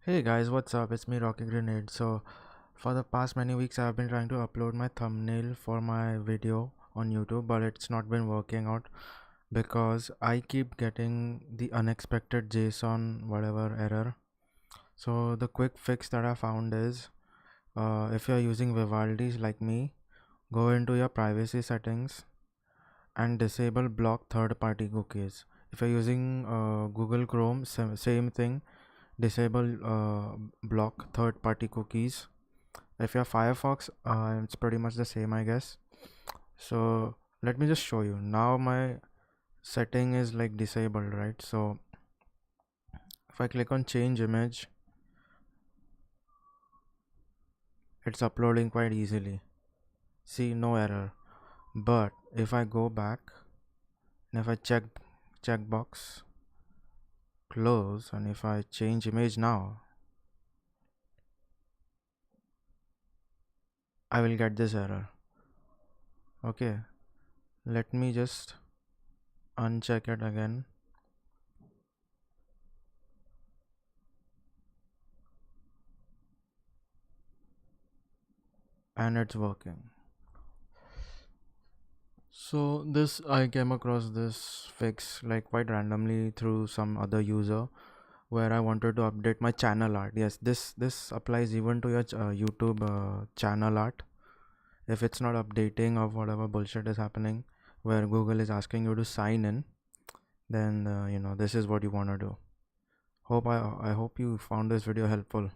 Hey guys, what's up? It's me, RockyGrenade. So, for the past many weeks, I've been trying to upload my thumbnail for my video on YouTube, but it's not been working out because I keep getting the unexpected JSON whatever error. So, the quick fix that I found is if you're using Vivaldi's like me, go into your privacy settings and disable block third party cookies. If you're using Google Chrome, same thing, disable block third party cookies. If you're Firefox, it's pretty much the same, I guess. So let me just show you. Now my setting is like disabled, right? So if I click on change image, it's uploading quite easily. See, no error. But if I go back and if I checkbox close, and if I change image now, I will get this error. Okay, let me just uncheck it again. And it's working. So this I came across this fix like quite randomly through some other user where I wanted to update my channel art. Yes, this applies even to your YouTube channel art. If it's not updating or whatever bullshit is happening where Google is asking you to sign in, then this is what you want to do. I hope you found this video helpful.